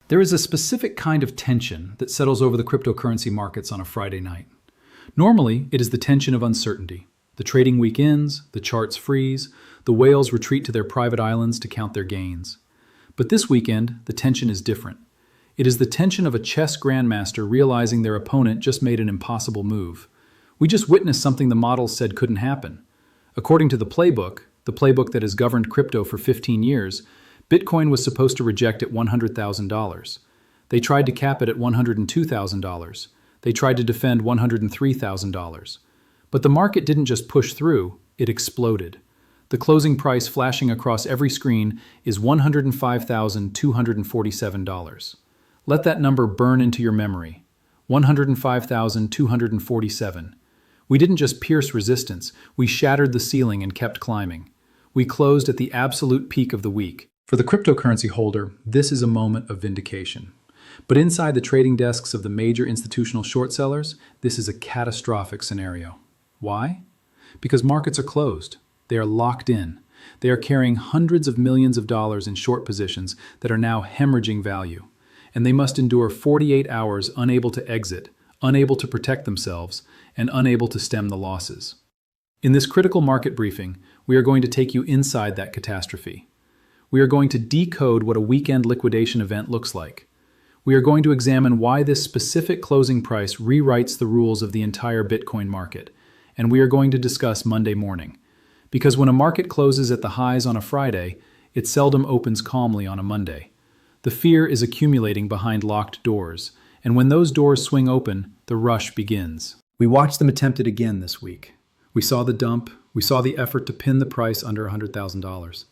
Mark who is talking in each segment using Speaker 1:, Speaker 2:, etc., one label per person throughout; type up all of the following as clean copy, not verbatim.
Speaker 1: There is a specific kind of tension that settles over the cryptocurrency markets on a Friday night. Normally, it is the tension of uncertainty. The trading week ends, the charts freeze, the whales retreat to their private islands to count their gains. But this weekend, the tension is different. It is the tension of a chess grandmaster realizing their opponent just made an impossible move. We just witnessed something the models said couldn't happen. According to the playbook that has governed crypto for 15 years, Bitcoin was supposed to reject at $100,000. They tried to cap it at $102,000. They tried to defend $103,000. But the market didn't just push through, it exploded. The closing price flashing across every screen is $105,247. Let that number burn into your memory. $105,247. We didn't just pierce resistance, we shattered the ceiling and kept climbing. We closed at the absolute peak of the week. For the cryptocurrency holder, this is a moment of vindication. But inside the trading desks of the major institutional short sellers, this is a catastrophic scenario. Why? Because markets are closed. They are locked in. They are carrying hundreds of millions of dollars in short positions that are now hemorrhaging value. And they must endure 48 hours unable to exit, unable to protect themselves, and unable to stem the losses. In this critical market briefing, we are going to take you inside that catastrophe. We are going to decode what a weekend liquidation event looks like. We are going to examine why this specific closing price rewrites the rules of the entire Bitcoin market. And we are going to discuss Monday morning. Because when a market closes at the highs on a Friday, it seldom opens calmly on a Monday. The fear is accumulating behind locked doors, and when those doors swing open, the rush begins. We watched them attempt it again this week. We saw the dump, we saw the effort to pin the price under $100,000.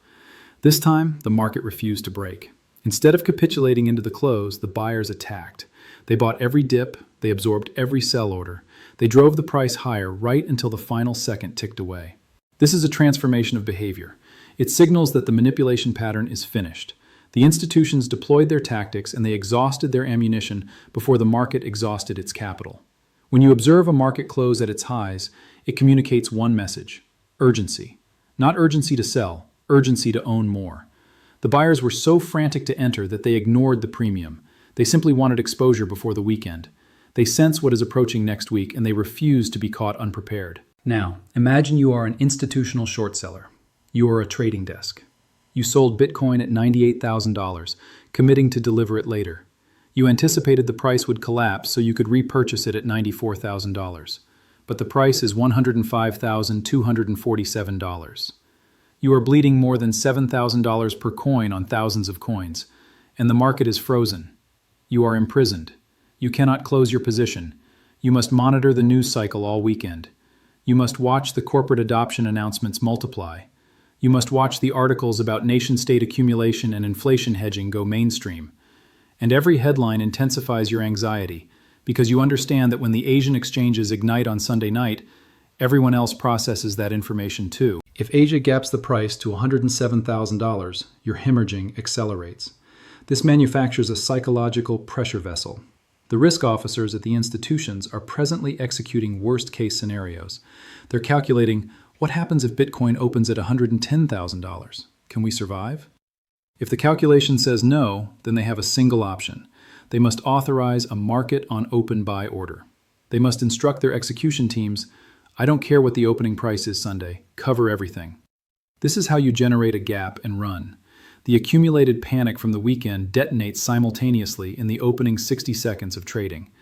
Speaker 1: This time, the market refused to break. Instead of capitulating into the close, the buyers attacked. They bought every dip, they absorbed every sell order. They drove the price higher right until the final second ticked away. This is a transformation of behavior. It signals that the manipulation pattern is finished. The institutions deployed their tactics and they exhausted their ammunition before the market exhausted its capital. When you observe a market close at its highs, it communicates one message: urgency. Not urgency to sell, urgency to own more. The buyers were so frantic to enter that they ignored the premium. They simply wanted exposure before the weekend. They sense what is approaching next week and they refuse to be caught unprepared. Now, imagine you are an institutional short seller. You are a trading desk. You sold Bitcoin at $98,000, committing to deliver it later. You anticipated the price would collapse so you could repurchase it at $94,000. But the price is $105,247. You are bleeding more than $7,000 per coin on thousands of coins, and the market is frozen. You are imprisoned. You cannot close your position. You must monitor the news cycle all weekend. You must watch the corporate adoption announcements multiply. You must watch the articles about nation-state accumulation and inflation hedging go mainstream. And every headline intensifies your anxiety, because you understand that when the Asian exchanges ignite on Sunday night, everyone else processes that information too. If Asia gaps the price to $107,000, your hemorrhaging accelerates. This manufactures a psychological pressure vessel. The risk officers at the institutions are presently executing worst-case scenarios. They're calculating, what happens if Bitcoin opens at $110,000? Can we survive? If the calculation says no, then they have a single option. They must authorize a market on open buy order. They must instruct their execution teams, I don't care what the opening price is Sunday, cover everything. This is how you generate a gap and run. The accumulated panic from the weekend detonates simultaneously in the opening 60 seconds of trading.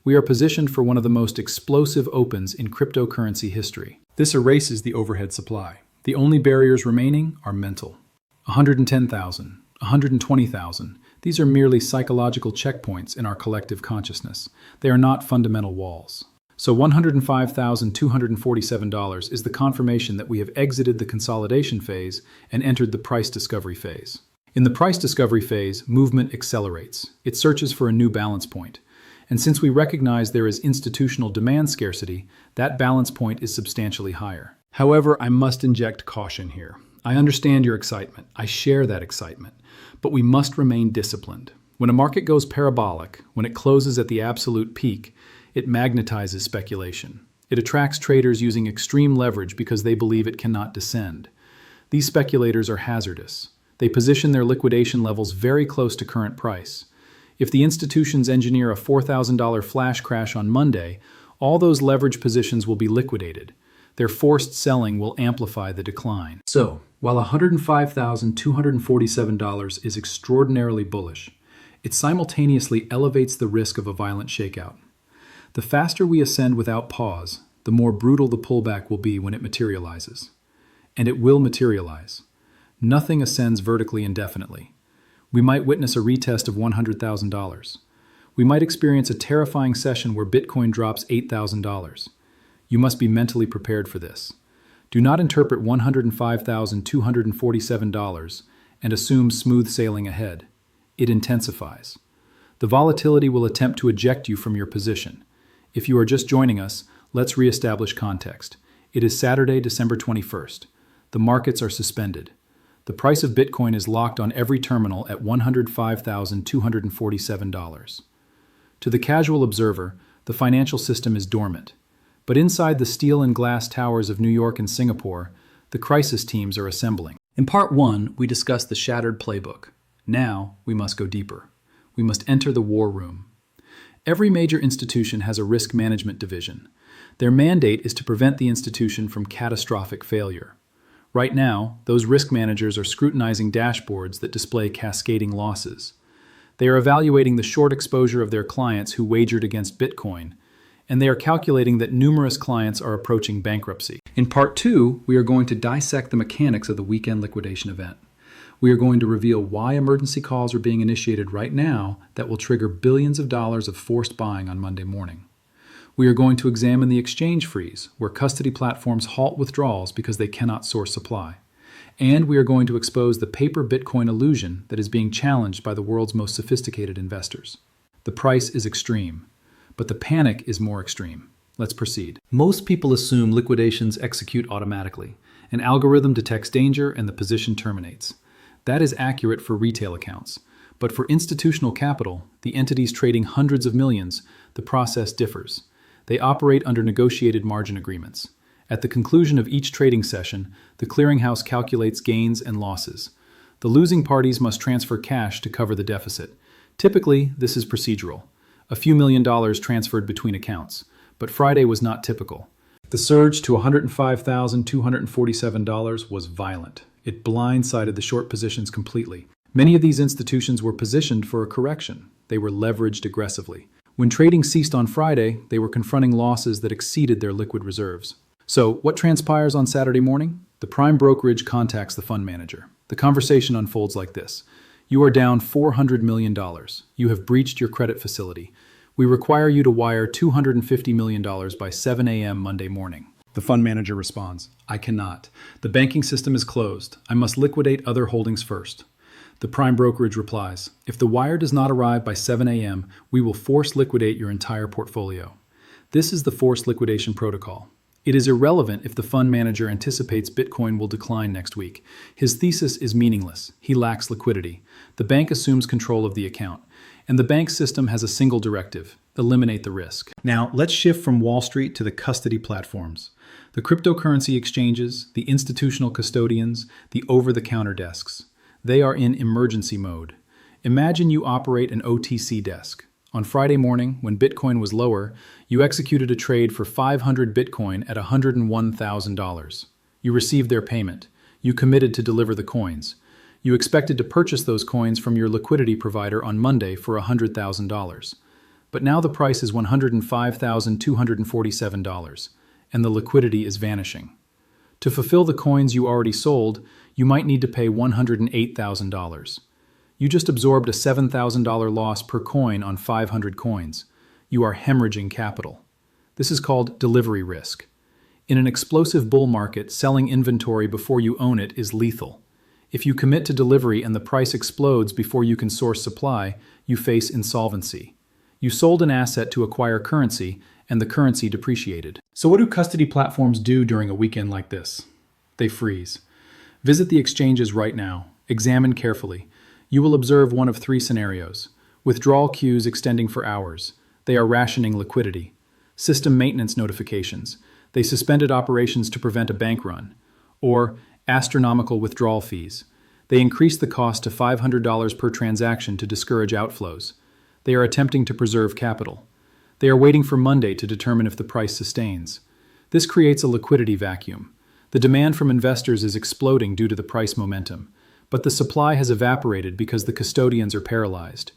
Speaker 1: We are positioned for one of the most explosive opens in cryptocurrency history. This erases the overhead supply. The only barriers remaining are mental. 110,000, 120,000. These are merely psychological checkpoints in our collective consciousness. They are not fundamental walls. So $105,247 is the confirmation that we have exited the consolidation phase and entered the price discovery phase. In the price discovery phase, movement accelerates. It searches for a new balance point. And since we recognize there is institutional demand scarcity, that balance point is substantially higher. However, I must inject caution here. I understand your excitement. I share that excitement. But we must remain disciplined. When a market goes parabolic, when it closes at the absolute peak, it magnetizes speculation. It attracts traders using extreme leverage because they believe it cannot descend. These speculators are hazardous. They position their liquidation levels very close to current price. If the institutions engineer a $4,000 flash crash on Monday, all those leverage positions will be liquidated. Their forced selling will amplify the decline. So, while $105,247 is extraordinarily bullish, it simultaneously elevates the risk of a violent shakeout. The faster we ascend without pause, the more brutal the pullback will be when it materializes. And it will materialize. Nothing ascends vertically indefinitely. We might witness a retest of $100,000. We might experience a terrifying session where Bitcoin drops $8,000. You must be mentally prepared for this. Do not interpret $105,247 and assume smooth sailing ahead. It intensifies. The volatility will attempt to eject you from your position. If you are just joining us, let's reestablish context. It is Saturday, December 21st. The markets are suspended. The price of Bitcoin is locked on every terminal at $105,247. To the casual observer, the financial system is dormant. But inside the steel and glass towers of New York and Singapore, the crisis teams are assembling. In part 1, we discussed the shattered playbook. Now, we must go deeper. We must enter the war room. Every major institution has a risk management division. Their mandate is to prevent the institution from catastrophic failure. Right now, those risk managers are scrutinizing dashboards that display cascading losses. They are evaluating the short exposure of their clients who wagered against Bitcoin, and they are calculating that numerous clients are approaching bankruptcy. In part 2, we are going to dissect the mechanics of the weekend liquidation event. We are going to reveal why emergency calls are being initiated right now that will trigger billions of dollars of forced buying on Monday morning. We are going to examine the exchange freeze, where custody platforms halt withdrawals because they cannot source supply. And we are going to expose the paper Bitcoin illusion that is being challenged by the world's most sophisticated investors. The price is extreme, but the panic is more extreme. Let's proceed. Most people assume liquidations execute automatically. An algorithm detects danger and the position terminates. That is accurate for retail accounts. But for institutional capital, the entities trading hundreds of millions, the process differs. They operate under negotiated margin agreements. At the conclusion of each trading session, the clearinghouse calculates gains and losses. The losing parties must transfer cash to cover the deficit. Typically, this is procedural. A few $1,000,000 transferred between accounts. But Friday was not typical. The surge to $105,247 was violent. It blindsided the short positions completely. Many of these institutions were positioned for a correction. They were leveraged aggressively. When trading ceased on Friday, they were confronting losses that exceeded their liquid reserves. So, what transpires on Saturday morning? The prime brokerage contacts the fund manager. The conversation unfolds like this. You are down $400 million. You have breached your credit facility. We require you to wire $250 million by 7 a.m. Monday morning. The fund manager responds, I cannot. The banking system is closed. I must liquidate other holdings first. The prime brokerage replies, if the wire does not arrive by 7 a.m., we will force liquidate your entire portfolio. This is the forced liquidation protocol. It is irrelevant if the fund manager anticipates Bitcoin will decline next week. His thesis is meaningless. He lacks liquidity. The bank assumes control of the account. And the bank system has a single directive: eliminate the risk. Now, let's shift from Wall Street to the custody platforms. The cryptocurrency exchanges, the institutional custodians, the over-the-counter desks. They are in emergency mode. Imagine you operate an OTC desk. On Friday morning, when Bitcoin was lower, you executed a trade for 500 Bitcoin at $101,000. You received their payment. You committed to deliver the coins. You expected to purchase those coins from your liquidity provider on Monday for $100,000. But now the price is $105,247, and the liquidity is vanishing. To fulfill the coins you already sold, you might need to pay $108,000. You just absorbed a $7,000 loss per coin on 500 coins. You are hemorrhaging capital. This is called delivery risk. In an explosive bull market, selling inventory before you own it is lethal. If you commit to delivery and the price explodes before you can source supply, you face insolvency. You sold an asset to acquire currency, and the currency depreciated. So what do custody platforms do during a weekend like this? They freeze. Visit the exchanges right now. Examine carefully. You will observe one of three scenarios. Withdrawal queues extending for hours. They are rationing liquidity. System maintenance notifications. They suspended operations to prevent a bank run. Or astronomical withdrawal fees. They increased the cost to $500 per transaction to discourage outflows. They are attempting to preserve capital. They are waiting for Monday to determine if the price sustains. This creates a liquidity vacuum. The demand from investors is exploding due to the price momentum, but the supply has evaporated because the custodians are paralyzed.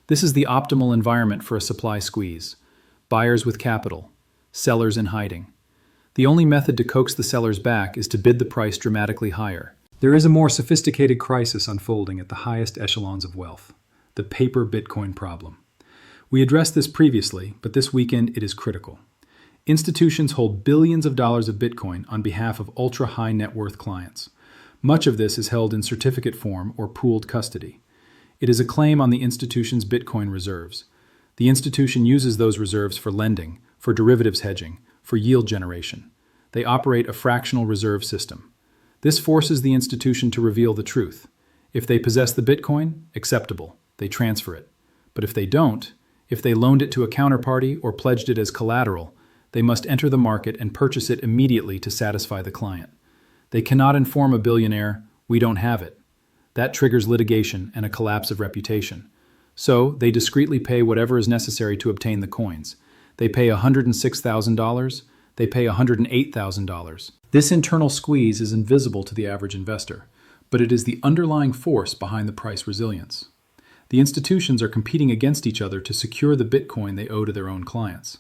Speaker 1: This is the optimal environment for a supply squeeze. Buyers with capital, sellers in hiding. The only method to coax the sellers back is to bid the price dramatically higher. There is a more sophisticated crisis unfolding at the highest echelons of wealth, the paper Bitcoin problem. We addressed this previously, but this weekend it is critical. Institutions hold billions of dollars of Bitcoin on behalf of ultra-high net worth clients. Much of this is held in certificate form or pooled custody. It is a claim on the institution's Bitcoin reserves. The institution uses those reserves for lending, for derivatives hedging, for yield generation. They operate a fractional reserve system. This forces the institution to reveal the truth. If they possess the Bitcoin, acceptable, they transfer it. But if they don't, if they loaned it to a counterparty or pledged it as collateral, they must enter the market and purchase it immediately to satisfy the client. They cannot inform a billionaire, "We don't have it." That triggers litigation and a collapse of reputation. So, they discreetly pay whatever is necessary to obtain the coins. They pay $106,000, they pay $108,000. This internal squeeze is invisible to the average investor, but it is the underlying force behind the price resilience. The institutions are competing against each other to secure the Bitcoin they owe to their own clients.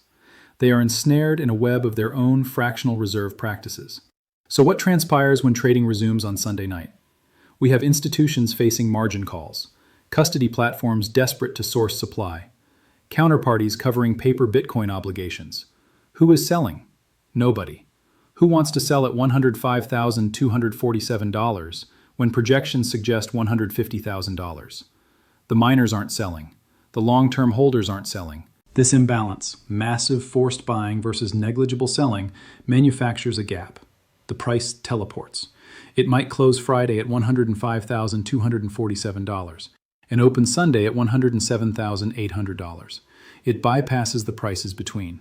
Speaker 1: They are ensnared in a web of their own fractional reserve practices. So what transpires when trading resumes on Sunday night? We have institutions facing margin calls, custody platforms desperate to source supply, counterparties covering paper Bitcoin obligations. Who is selling? Nobody. Who wants to sell at $105,247 when projections suggest $150,000? The miners aren't selling. The long-term holders aren't selling. This imbalance, massive forced buying versus negligible selling, manufactures a gap. The price teleports. It might close Friday at $105,247 and open Sunday at $107,800. It bypasses the prices between.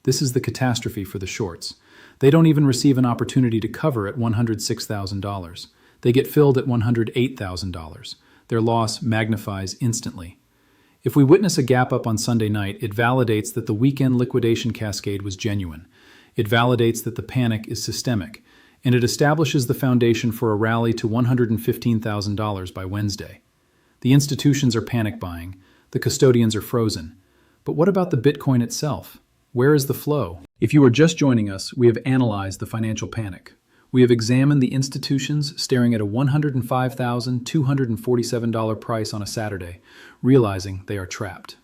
Speaker 1: This is the catastrophe for the shorts. They don't even receive an opportunity to cover at $106,000. They get filled at $108,000. Their loss magnifies instantly. If we witness a gap up on Sunday night, it validates that the weekend liquidation cascade was genuine. It validates that the panic is systemic, and it establishes the foundation for a rally to $115,000 by Wednesday. The institutions are panic buying. The custodians are frozen. But what about the Bitcoin itself? Where is the flow? If you are just joining us, we have analyzed the financial panic. We have examined the institutions staring at a $105,247 price on a Saturday, realizing they are trapped.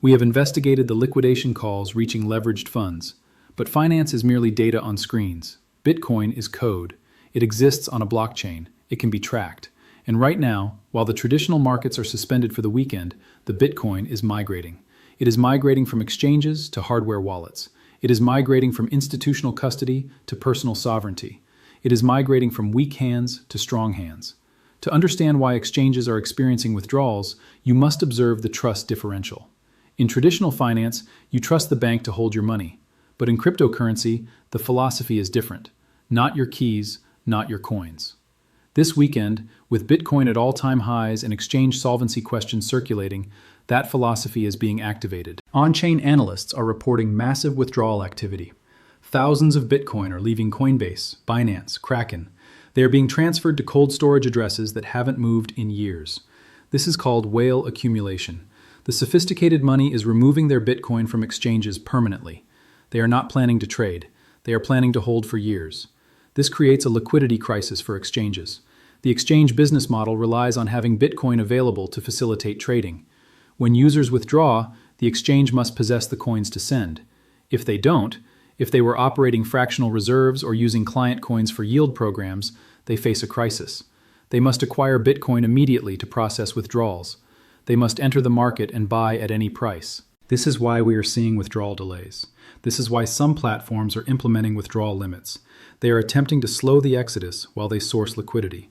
Speaker 1: We have investigated the liquidation calls reaching leveraged funds, but finance is merely data on screens. Bitcoin is code. It exists on a blockchain. It can be tracked. And right now, while the traditional markets are suspended for the weekend, the Bitcoin is migrating. It is migrating from exchanges to hardware wallets. It is migrating from institutional custody to personal sovereignty. It is migrating from weak hands to strong hands. To understand why exchanges are experiencing withdrawals, you must observe the trust differential. In traditional finance, you trust the bank to hold your money. But in cryptocurrency, the philosophy is different. Not your keys, not your coins. This weekend, with Bitcoin at all-time highs and exchange solvency questions circulating, that philosophy is being activated. On-chain analysts are reporting massive withdrawal activity. Thousands of Bitcoin are leaving Coinbase, Binance, Kraken. They are being transferred to cold storage addresses that haven't moved in years. This is called whale accumulation. The sophisticated money is removing their Bitcoin from exchanges permanently. They are not planning to trade. They are planning to hold for years. This creates a liquidity crisis for exchanges. The exchange business model relies on having Bitcoin available to facilitate trading. When users withdraw, the exchange must possess the coins to send. If they don't, if they were operating fractional reserves or using client coins for yield programs, they face a crisis. They must acquire Bitcoin immediately to process withdrawals. They must enter the market and buy at any price. This is why we are seeing withdrawal delays. This is why some platforms are implementing withdrawal limits. They are attempting to slow the exodus while they source liquidity.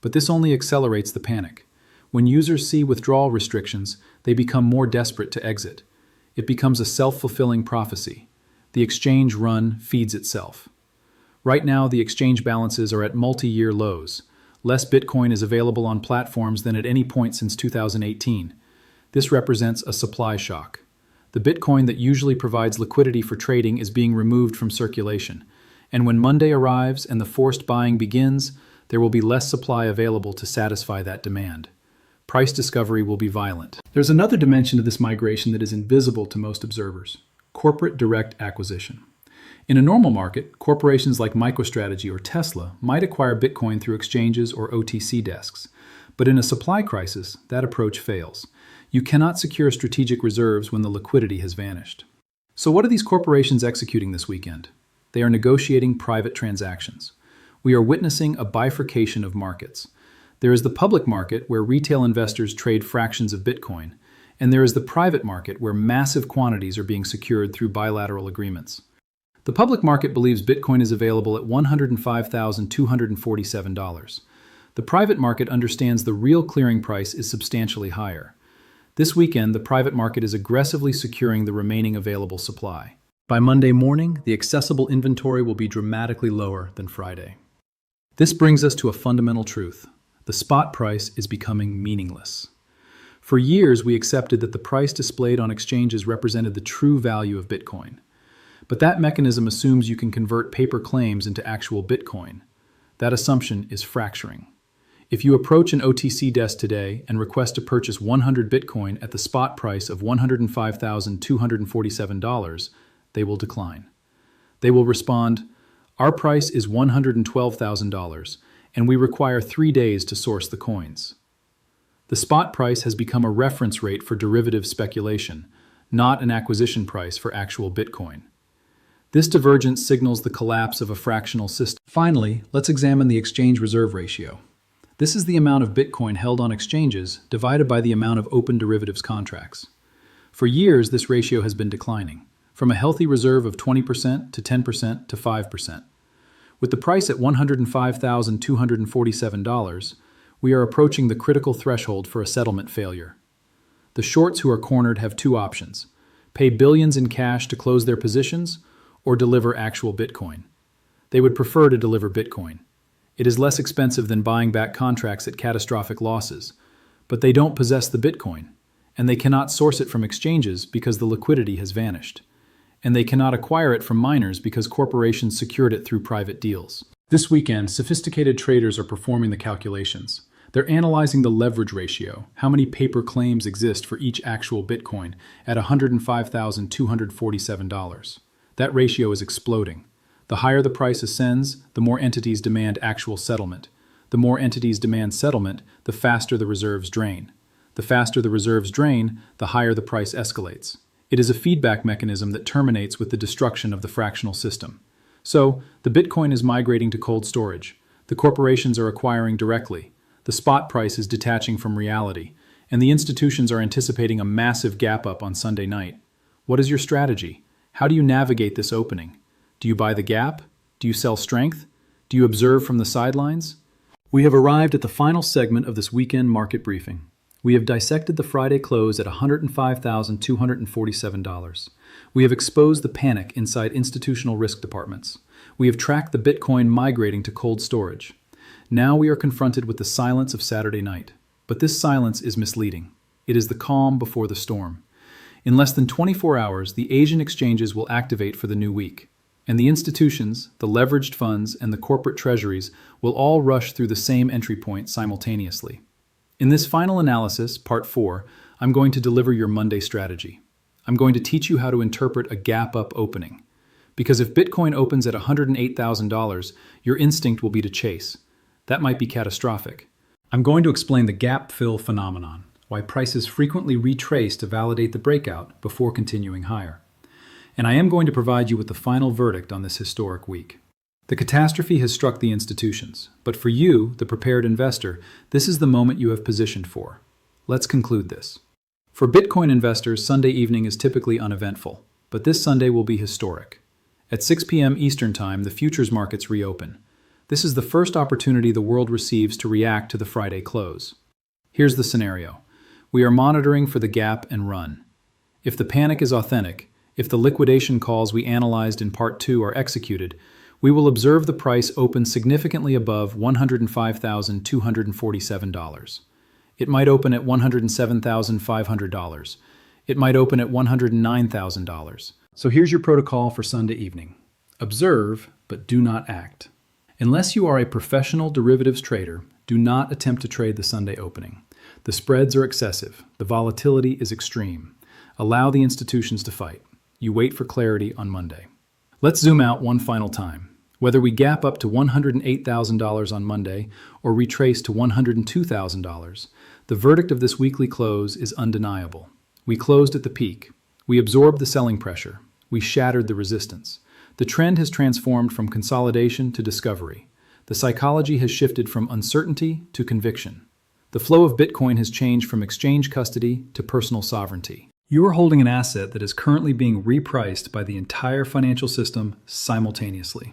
Speaker 1: But this only accelerates the panic. When users see withdrawal restrictions, they become more desperate to exit. It becomes a self-fulfilling prophecy. The exchange run feeds itself. Right now, the exchange balances are at multi-year lows. Less Bitcoin is available on platforms than at any point since 2018. This represents a supply shock. The Bitcoin that usually provides liquidity for trading is being removed from circulation. And when Monday arrives and the forced buying begins, there will be less supply available to satisfy that demand. Price discovery will be violent. There's another dimension to this migration that is invisible to most observers: corporate direct acquisition. In a normal market, corporations like MicroStrategy or Tesla might acquire Bitcoin through exchanges or OTC desks. But in a supply crisis, that approach fails. You cannot secure strategic reserves when the liquidity has vanished. So what are these corporations executing this weekend? They are negotiating private transactions. We are witnessing a bifurcation of markets. There is the public market where retail investors trade fractions of Bitcoin, and there is the private market where massive quantities are being secured through bilateral agreements. The public market believes Bitcoin is available at $105,247. The private market understands the real clearing price is substantially higher. This weekend, the private market is aggressively securing the remaining available supply. By Monday morning, the accessible inventory will be dramatically lower than Friday. This brings us to a fundamental truth. The spot price is becoming meaningless. For years, we accepted that the price displayed on exchanges represented the true value of Bitcoin. But that mechanism assumes you can convert paper claims into actual Bitcoin. That assumption is fracturing. If you approach an OTC desk today and request to purchase 100 Bitcoin at the spot price of $105,247, they will decline. They will respond, "Our price is $112,000, and we require 3 days to source the coins." The spot price has become a reference rate for derivative speculation, not an acquisition price for actual Bitcoin. This divergence signals the collapse of a fractional system. Finally, let's examine the exchange reserve ratio. This is the amount of Bitcoin held on exchanges divided by the amount of open derivatives contracts. For years, this ratio has been declining, from a healthy reserve of 20% to 10% to 5%. With the price at $105,247, we are approaching the critical threshold for a settlement failure. The shorts who are cornered have two options: pay billions in cash to close their positions, or deliver actual Bitcoin. They would prefer to deliver Bitcoin. It is less expensive than buying back contracts at catastrophic losses, but they don't possess the Bitcoin, and they cannot source it from exchanges because the liquidity has vanished. And they cannot acquire it from miners because corporations secured it through private deals. This weekend, sophisticated traders are performing the calculations. They're analyzing the leverage ratio, how many paper claims exist for each actual Bitcoin, at $105,247. That ratio is exploding. The higher the price ascends, the more entities demand actual settlement. The more entities demand settlement, the faster the reserves drain. The faster the reserves drain, the higher the price escalates. It is a feedback mechanism that terminates with the destruction of the fractional system. So, the Bitcoin is migrating to cold storage. The corporations are acquiring directly. The spot price is detaching from reality. And the institutions are anticipating a massive gap up on Sunday night. What is your strategy? How do you navigate this opening? Do you buy the gap? Do you sell strength? Do you observe from the sidelines? We have arrived at the final segment of this weekend market briefing. We have dissected the Friday close at $105,247. We have exposed the panic inside institutional risk departments. We have tracked the Bitcoin migrating to cold storage. Now we are confronted with the silence of Saturday night. But this silence is misleading. It is the calm before the storm. In less than 24 hours, the Asian exchanges will activate for the new week. And the institutions, the leveraged funds, and the corporate treasuries will all rush through the same entry point simultaneously. In this final analysis, part 4, I'm going to deliver your Monday strategy. I'm going to teach you how to interpret a gap-up opening. Because if Bitcoin opens at $108,000, your instinct will be to chase. That might be catastrophic. I'm going to explain the gap fill phenomenon, why prices frequently retrace to validate the breakout before continuing higher. And I am going to provide you with the final verdict on this historic week. The catastrophe has struck the institutions, but for you, the prepared investor, this is the moment you have positioned for. Let's conclude this. For Bitcoin investors, Sunday evening is typically uneventful, but this Sunday will be historic. At 6 p.m. Eastern Time, the futures markets reopen. This is the first opportunity the world receives to react to the Friday close. Here's the scenario. We are monitoring for the gap and run. If the panic is authentic, if the liquidation calls we analyzed in Part 2 are executed, we will observe the price open significantly above $105,247. It might open at $107,500. It might open at $109,000. So here's your protocol for Sunday evening. Observe, but do not act. Unless you are a professional derivatives trader, do not attempt to trade the Sunday opening. The spreads are excessive. The volatility is extreme. Allow the institutions to fight. You wait for clarity on Monday. Let's zoom out one final time. Whether we gap up to $108,000 on Monday or retrace to $102,000, the verdict of this weekly close is undeniable. We closed at the peak. We absorbed the selling pressure. We shattered the resistance. The trend has transformed from consolidation to discovery. The psychology has shifted from uncertainty to conviction. The flow of Bitcoin has changed from exchange custody to personal sovereignty. You are holding an asset that is currently being repriced by the entire financial system simultaneously.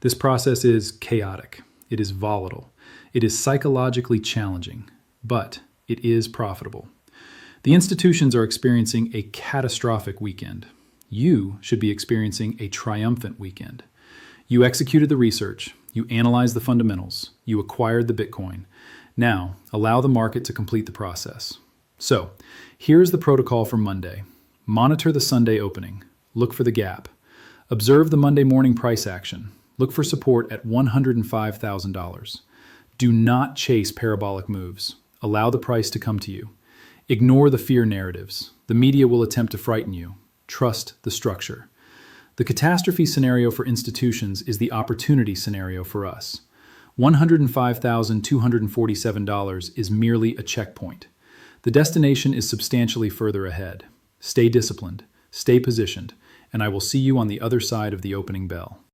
Speaker 1: This process is chaotic. It is volatile. It is psychologically challenging, but it is profitable. The institutions are experiencing a catastrophic weekend. You should be experiencing a triumphant weekend. You executed the research. You analyzed the fundamentals. You acquired the Bitcoin. Now, allow the market to complete the process. So, here's the protocol for Monday. Monitor the Sunday opening. Look for the gap. Observe the Monday morning price action. Look for support at $105,000. Do not chase parabolic moves. Allow the price to come to you. Ignore the fear narratives. The media will attempt to frighten you. Trust the structure. The catastrophe scenario for institutions is the opportunity scenario for us. $105,247 is merely a checkpoint. The destination is substantially further ahead. Stay disciplined, stay positioned, and I will see you on the other side of the opening bell.